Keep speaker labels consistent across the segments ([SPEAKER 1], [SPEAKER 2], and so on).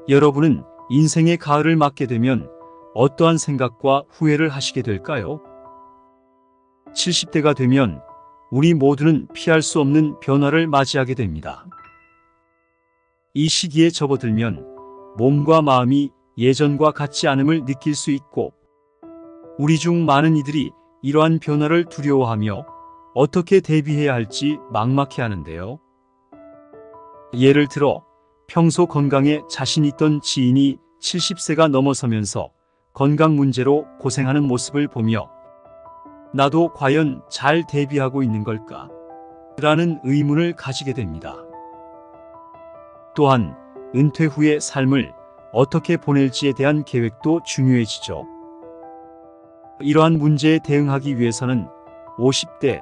[SPEAKER 1] 여러분은 인생의 가을을 맞게 되면 어떠한 생각과 후회를 하시게 될까요? 70대가 되면 우리 모두는 피할 수 없는 변화를 맞이하게 됩니다. 이 시기에 접어들면 몸과 마음이 예전과 같지 않음을 느낄 수 있고, 우리 중 많은 이들이 이러한 변화를 두려워하며 어떻게 대비해야 할지 막막해 하는데요. 예를 들어 평소 건강에 자신 있던 지인이 70세가 넘어서면서 건강 문제로 고생하는 모습을 보며 나도 과연 잘 대비하고 있는 걸까? 라는 의문을 가지게 됩니다. 또한 은퇴 후의 삶을 어떻게 보낼지에 대한 계획도 중요해지죠. 이러한 문제에 대응하기 위해서는 50대,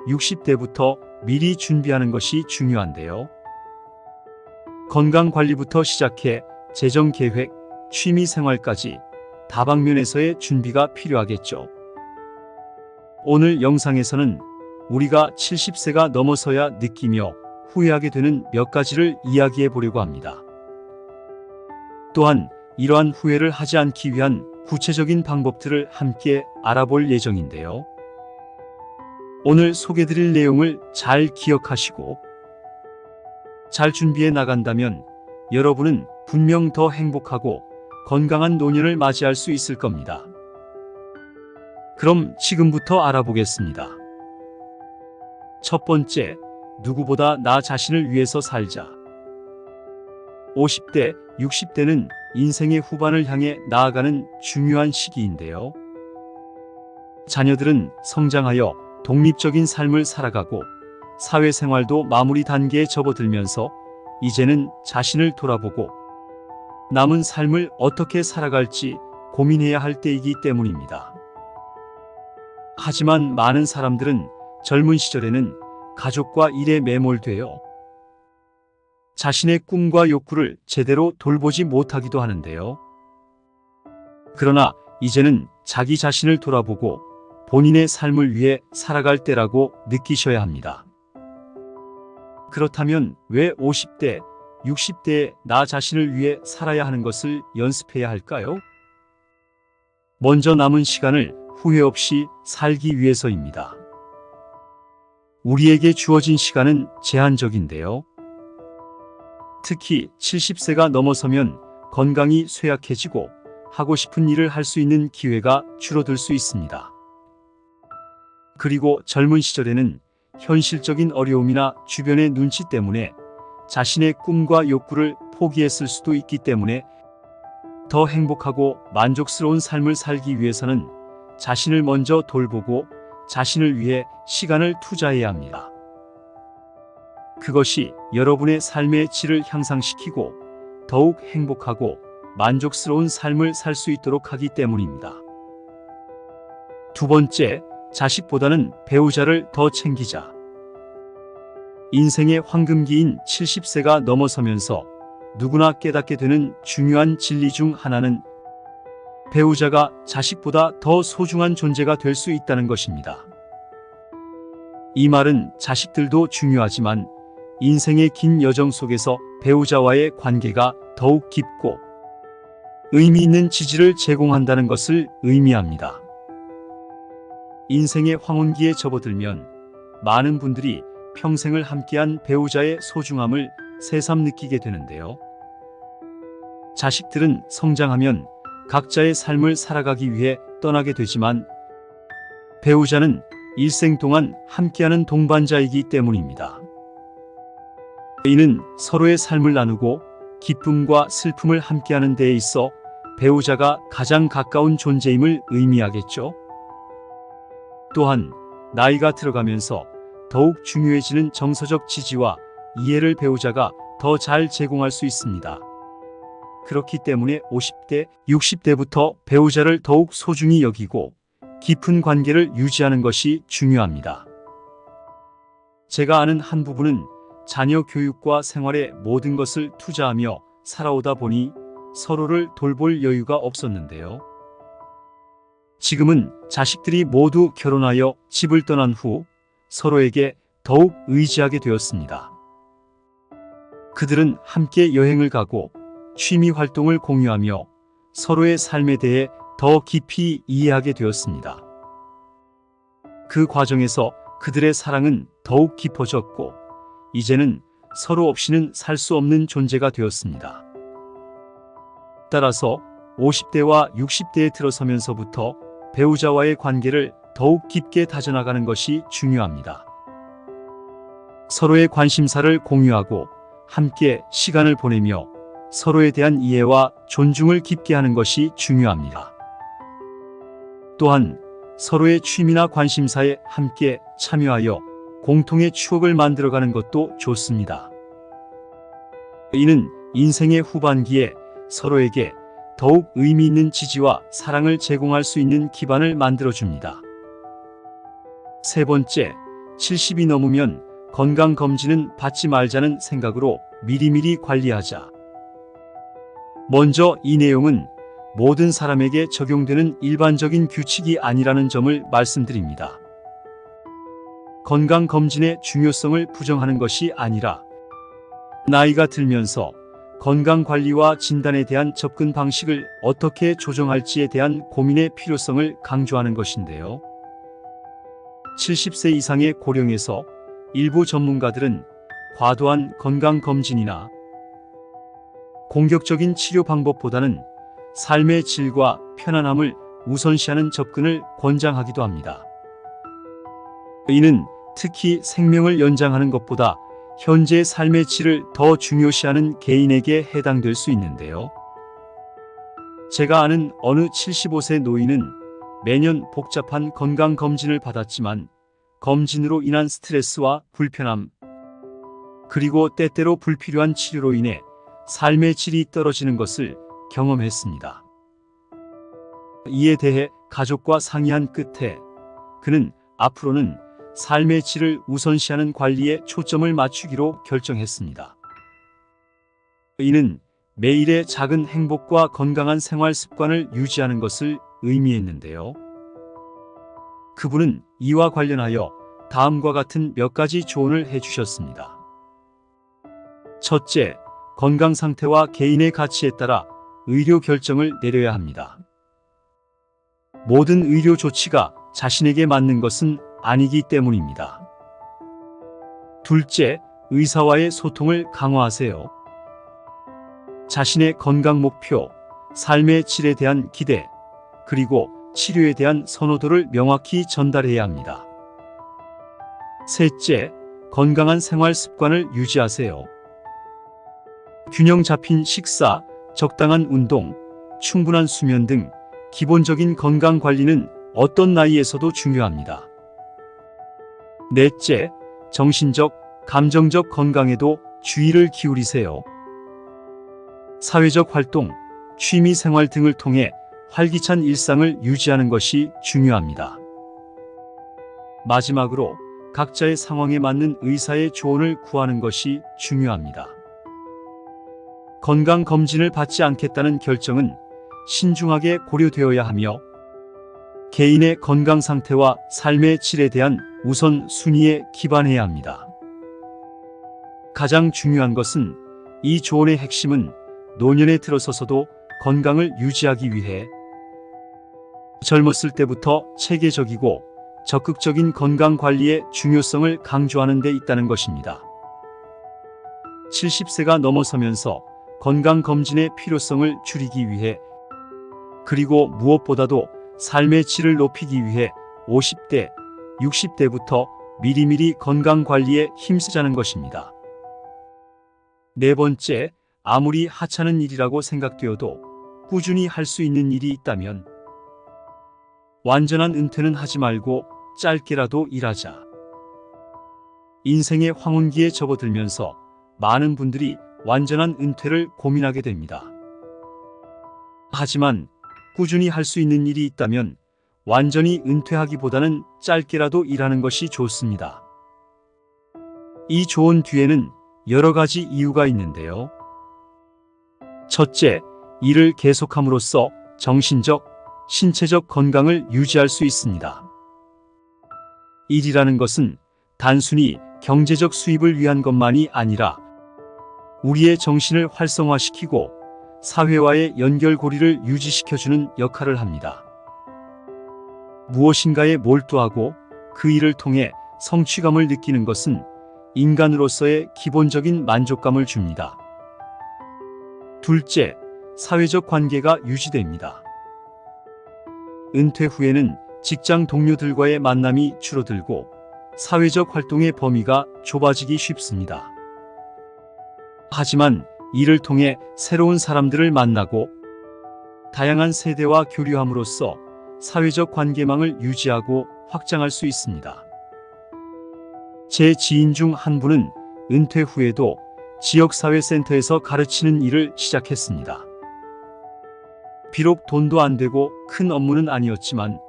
[SPEAKER 1] 60대부터 미리 준비하는 것이 중요한데요. 건강관리부터 시작해 재정계획, 취미생활까지 다방면에서의 준비가 필요하겠죠. 오늘 영상에서는 우리가 70세가 넘어서야 느끼며 후회하게 되는 몇 가지를 이야기해 보려고 합니다. 또한 이러한 후회를 하지 않기 위한 구체적인 방법들을 함께 알아볼 예정인데요. 오늘 소개드릴 내용을 잘 기억하시고 잘 준비해 나간다면 여러분은 분명 더 행복하고 건강한 노년을 맞이할 수 있을 겁니다. 그럼 지금부터 알아보겠습니다. 첫 번째, 누구보다 나 자신을 위해서 살자. 50대, 60대는 인생의 후반을 향해 나아가는 중요한 시기인데요. 자녀들은 성장하여 독립적인 삶을 살아가고 사회생활도 마무리 단계에 접어들면서 이제는 자신을 돌아보고 남은 삶을 어떻게 살아갈지 고민해야 할 때이기 때문입니다. 하지만 많은 사람들은 젊은 시절에는 가족과 일에 매몰되어 자신의 꿈과 욕구를 제대로 돌보지 못하기도 하는데요. 그러나 이제는 자기 자신을 돌아보고 본인의 삶을 위해 살아갈 때라고 느끼셔야 합니다. 그렇다면 왜 50대, 60대에 나 자신을 위해 살아야 하는 것을 연습해야 할까요? 먼저 남은 시간을 후회 없이 살기 위해서입니다. 우리에게 주어진 시간은 제한적인데요. 특히 70세가 넘어서면 건강이 쇠약해지고 하고 싶은 일을 할 수 있는 기회가 줄어들 수 있습니다. 그리고 젊은 시절에는 현실적인 어려움이나 주변의 눈치 때문에 자신의 꿈과 욕구를 포기했을 수도 있기 때문에 더 행복하고 만족스러운 삶을 살기 위해서는 자신을 먼저 돌보고 자신을 위해 시간을 투자해야 합니다. 그것이 여러분의 삶의 질을 향상시키고 더욱 행복하고 만족스러운 삶을 살 수 있도록 하기 때문입니다. 두 번째, 자식보다는 배우자를 더 챙기자. 인생의 황금기인 70세가 넘어서면서 누구나 깨닫게 되는 중요한 진리 중 하나는 배우자가 자식보다 더 소중한 존재가 될 수 있다는 것입니다. 이 말은 자식들도 중요하지만 인생의 긴 여정 속에서 배우자와의 관계가 더욱 깊고 의미 있는 지지를 제공한다는 것을 의미합니다. 인생의 황혼기에 접어들면 많은 분들이 평생을 함께한 배우자의 소중함을 새삼 느끼게 되는데요. 자식들은 성장하면 각자의 삶을 살아가기 위해 떠나게 되지만 배우자는 일생 동안 함께하는 동반자이기 때문입니다. 이는 서로의 삶을 나누고 기쁨과 슬픔을 함께하는 데에 있어 배우자가 가장 가까운 존재임을 의미하겠죠. 또한 나이가 들어가면서 더욱 중요해지는 정서적 지지와 이해를 배우자가 더 잘 제공할 수 있습니다. 그렇기 때문에 50대, 60대부터 배우자를 더욱 소중히 여기고 깊은 관계를 유지하는 것이 중요합니다. 제가 아는 한 부부는 자녀 교육과 생활에 모든 것을 투자하며 살아오다 보니 서로를 돌볼 여유가 없었는데요. 지금은 자식들이 모두 결혼하여 집을 떠난 후 서로에게 더욱 의지하게 되었습니다. 그들은 함께 여행을 가고 취미 활동을 공유하며 서로의 삶에 대해 더 깊이 이해하게 되었습니다. 그 과정에서 그들의 사랑은 더욱 깊어졌고, 이제는 서로 없이는 살 수 없는 존재가 되었습니다. 따라서 50대와 60대에 들어서면서부터 배우자와의 관계를 더욱 깊게 다져나가는 것이 중요합니다. 서로의 관심사를 공유하고 함께 시간을 보내며 서로에 대한 이해와 존중을 깊게 하는 것이 중요합니다. 또한 서로의 취미나 관심사에 함께 참여하여 공통의 추억을 만들어가는 것도 좋습니다. 이는 인생의 후반기에 서로에게 더욱 의미 있는 지지와 사랑을 제공할 수 있는 기반을 만들어줍니다. 세 번째, 70이 넘으면 건강검진은 받지 말자는 생각으로 미리미리 관리하자. 먼저 이 내용은 모든 사람에게 적용되는 일반적인 규칙이 아니라는 점을 말씀드립니다. 건강검진의 중요성을 부정하는 것이 아니라 나이가 들면서 건강관리와 진단에 대한 접근 방식을 어떻게 조정할지에 대한 고민의 필요성을 강조하는 것인데요. 70세 이상의 고령에서 일부 전문가들은 과도한 건강검진이나 공격적인 치료 방법보다는 삶의 질과 편안함을 우선시하는 접근을 권장하기도 합니다. 이는 특히 생명을 연장하는 것보다 현재의 삶의 질을 더 중요시하는 개인에게 해당될 수 있는데요. 제가 아는 어느 75세 노인은 매년 복잡한 건강검진을 받았지만 검진으로 인한 스트레스와 불편함, 그리고 때때로 불필요한 치료로 인해 삶의 질이 떨어지는 것을 경험했습니다. 이에 대해 가족과 상의한 끝에 그는 앞으로는 삶의 질을 우선시하는 관리에 초점을 맞추기로 결정했습니다. 이는 매일의 작은 행복과 건강한 생활 습관을 유지하는 것을 의미했는데요. 그분은 이와 관련하여 다음과 같은 몇 가지 조언을 해주셨습니다. 첫째, 건강 상태와 개인의 가치에 따라 의료 결정을 내려야 합니다. 모든 의료 조치가 자신에게 맞는 것은 아니기 때문입니다. 둘째, 의사와의 소통을 강화하세요. 자신의 건강 목표, 삶의 질에 대한 기대, 그리고 치료에 대한 선호도를 명확히 전달해야 합니다. 셋째, 건강한 생활 습관을 유지하세요. 균형 잡힌 식사, 적당한 운동, 충분한 수면 등 기본적인 건강 관리는 어떤 나이에서도 중요합니다. 넷째, 정신적, 감정적 건강에도 주의를 기울이세요. 사회적 활동, 취미 생활 등을 통해 활기찬 일상을 유지하는 것이 중요합니다. 마지막으로 각자의 상황에 맞는 의사의 조언을 구하는 것이 중요합니다. 건강검진을 받지 않겠다는 결정은 신중하게 고려되어야 하며 개인의 건강 상태와 삶의 질에 대한 우선 순위에 기반해야 합니다. 가장 중요한 것은 이 조언의 핵심은 노년에 들어서서도 건강을 유지하기 위해 젊었을 때부터 체계적이고 적극적인 건강 관리의 중요성을 강조하는 데 있다는 것입니다. 70세가 넘어서면서 건강검진의 필요성을 줄이기 위해, 그리고 무엇보다도 삶의 질을 높이기 위해 50대, 60대부터 미리미리 건강관리에 힘쓰자는 것입니다. 네 번째, 아무리 하찮은 일이라고 생각되어도 꾸준히 할 수 있는 일이 있다면 완전한 은퇴는 하지 말고 짧게라도 일하자. 인생의 황혼기에 접어들면서 많은 분들이 완전한 은퇴를 고민하게 됩니다. 하지만 꾸준히 할 수 있는 일이 있다면 완전히 은퇴하기보다는 짧게라도 일하는 것이 좋습니다. 이 조언 뒤에는 여러 가지 이유가 있는데요. 첫째, 일을 계속함으로써 정신적, 신체적 건강을 유지할 수 있습니다. 일이라는 것은 단순히 경제적 수입을 위한 것만이 아니라 우리의 정신을 활성화시키고 사회와의 연결고리를 유지시켜주는 역할을 합니다. 무엇인가에 몰두하고 그 일을 통해 성취감을 느끼는 것은 인간으로서의 기본적인 만족감을 줍니다. 둘째, 사회적 관계가 유지됩니다. 은퇴 후에는 직장 동료들과의 만남이 줄어들고 사회적 활동의 범위가 좁아지기 쉽습니다. 하지만 이를 통해 새로운 사람들을 만나고 다양한 세대와 교류함으로써 사회적 관계망을 유지하고 확장할 수 있습니다. 제 지인 중 한 분은 은퇴 후에도 지역사회센터에서 가르치는 일을 시작했습니다. 비록 돈도 안 되고 큰 업무는 아니었지만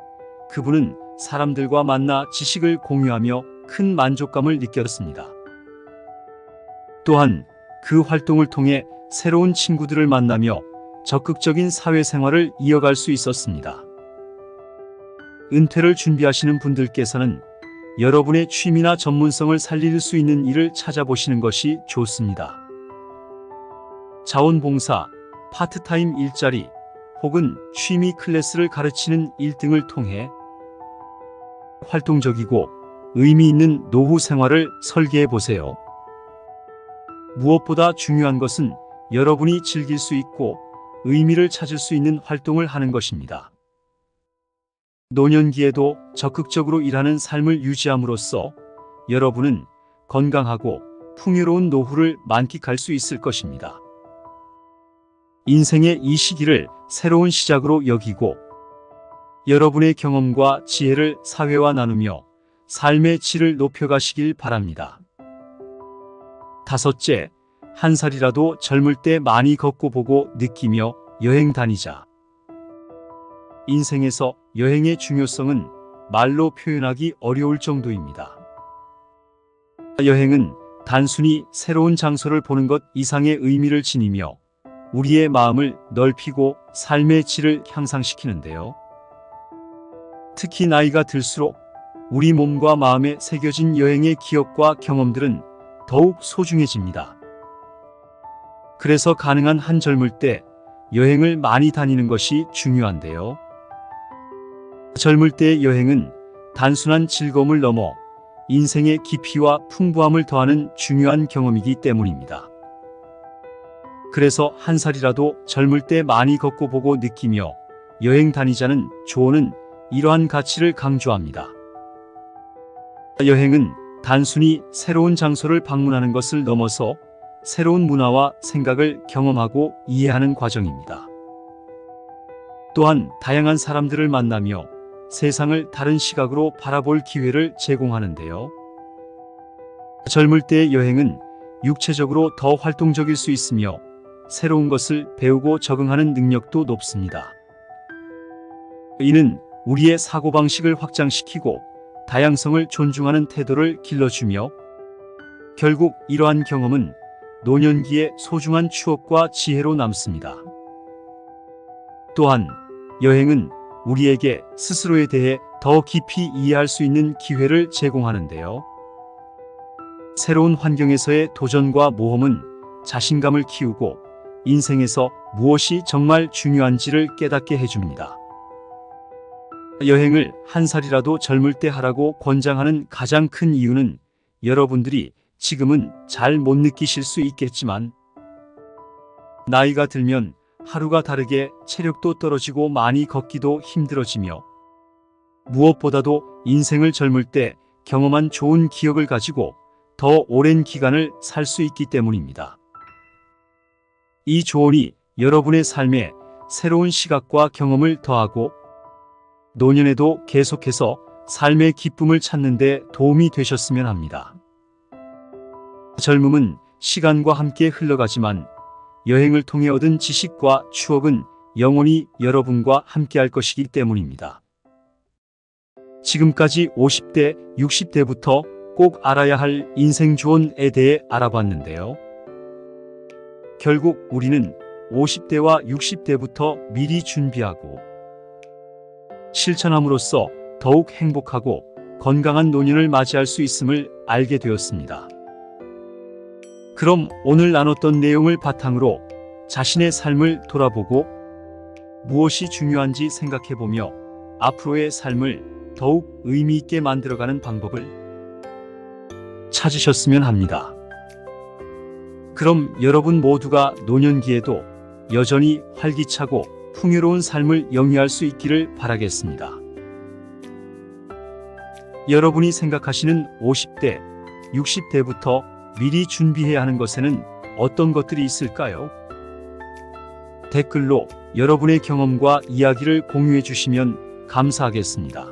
[SPEAKER 1] 그분은 사람들과 만나 지식을 공유하며 큰 만족감을 느꼈습니다. 또한 그 활동을 통해 새로운 친구들을 만나며 적극적인 사회생활을 이어갈 수 있었습니다. 은퇴를 준비하시는 분들께서는 여러분의 취미나 전문성을 살릴 수 있는 일을 찾아보시는 것이 좋습니다. 자원봉사, 파트타임 일자리 혹은 취미 클래스를 가르치는 일 등을 통해 활동적이고 의미 있는 노후 생활을 설계해 보세요. 무엇보다 중요한 것은 여러분이 즐길 수 있고 의미를 찾을 수 있는 활동을 하는 것입니다. 노년기에도 적극적으로 일하는 삶을 유지함으로써 여러분은 건강하고 풍요로운 노후를 만끽할 수 있을 것입니다. 인생의 이 시기를 새로운 시작으로 여기고 여러분의 경험과 지혜를 사회와 나누며 삶의 질을 높여가시길 바랍니다. 다섯째, 한 살이라도 젊을 때 많이 걷고 보고 느끼며 여행 다니자. 인생에서 여행의 중요성은 말로 표현하기 어려울 정도입니다. 여행은 단순히 새로운 장소를 보는 것 이상의 의미를 지니며 우리의 마음을 넓히고 삶의 질을 향상시키는데요. 특히 나이가 들수록 우리 몸과 마음에 새겨진 여행의 기억과 경험들은 더욱 소중해집니다. 그래서 가능한 한 젊을 때 여행을 많이 다니는 것이 중요한데요. 젊을 때의 여행은 단순한 즐거움을 넘어 인생의 깊이와 풍부함을 더하는 중요한 경험이기 때문입니다. 그래서 한 살이라도 젊을 때 많이 걷고 보고 느끼며 여행 다니자는 조언은 이러한 가치를 강조합니다. 여행은 단순히 새로운 장소를 방문하는 것을 넘어서 새로운 문화와 생각을 경험하고 이해하는 과정입니다. 또한 다양한 사람들을 만나며 세상을 다른 시각으로 바라볼 기회를 제공하는데요. 젊을 때의 여행은 육체적으로 더 활동적일 수 있으며 새로운 것을 배우고 적응하는 능력도 높습니다. 이는 우리의 사고방식을 확장시키고 다양성을 존중하는 태도를 길러주며 결국 이러한 경험은 노년기의 소중한 추억과 지혜로 남습니다. 또한 여행은 우리에게 스스로에 대해 더 깊이 이해할 수 있는 기회를 제공하는데요. 새로운 환경에서의 도전과 모험은 자신감을 키우고 인생에서 무엇이 정말 중요한지를 깨닫게 해줍니다. 여행을 한 살이라도 젊을 때 하라고 권장하는 가장 큰 이유는 여러분들이 지금은 잘 못 느끼실 수 있겠지만 나이가 들면 하루가 다르게 체력도 떨어지고 많이 걷기도 힘들어지며 무엇보다도 인생을 젊을 때 경험한 좋은 기억을 가지고 더 오랜 기간을 살 수 있기 때문입니다. 이 조언이 여러분의 삶에 새로운 시각과 경험을 더하고 노년에도 계속해서 삶의 기쁨을 찾는 데 도움이 되셨으면 합니다. 젊음은 시간과 함께 흘러가지만 여행을 통해 얻은 지식과 추억은 영원히 여러분과 함께할 것이기 때문입니다. 지금까지 50대, 60대부터 꼭 알아야 할 인생 조언에 대해 알아봤는데요. 결국 우리는 50대와 60대부터 미리 준비하고 실천함으로써 더욱 행복하고 건강한 노년을 맞이할 수 있음을 알게 되었습니다. 그럼 오늘 나눴던 내용을 바탕으로 자신의 삶을 돌아보고 무엇이 중요한지 생각해보며 앞으로의 삶을 더욱 의미 있게 만들어가는 방법을 찾으셨으면 합니다. 그럼 여러분 모두가 노년기에도 여전히 활기차고 풍요로운 삶을 영위할 수 있기를 바라겠습니다. 여러분이 생각하시는 50대, 60대부터 미리 준비해야 하는 것에는 어떤 것들이 있을까요? 댓글로 여러분의 경험과 이야기를 공유해 주시면 감사하겠습니다.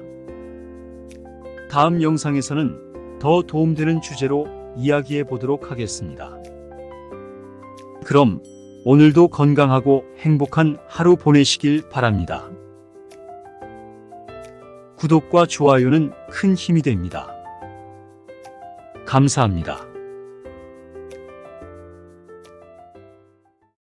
[SPEAKER 1] 다음 영상에서는 더 도움되는 주제로 이야기해 보도록 하겠습니다. 그럼 오늘도 건강하고 행복한 하루 보내시길 바랍니다. 구독과 좋아요는 큰 힘이 됩니다. 감사합니다.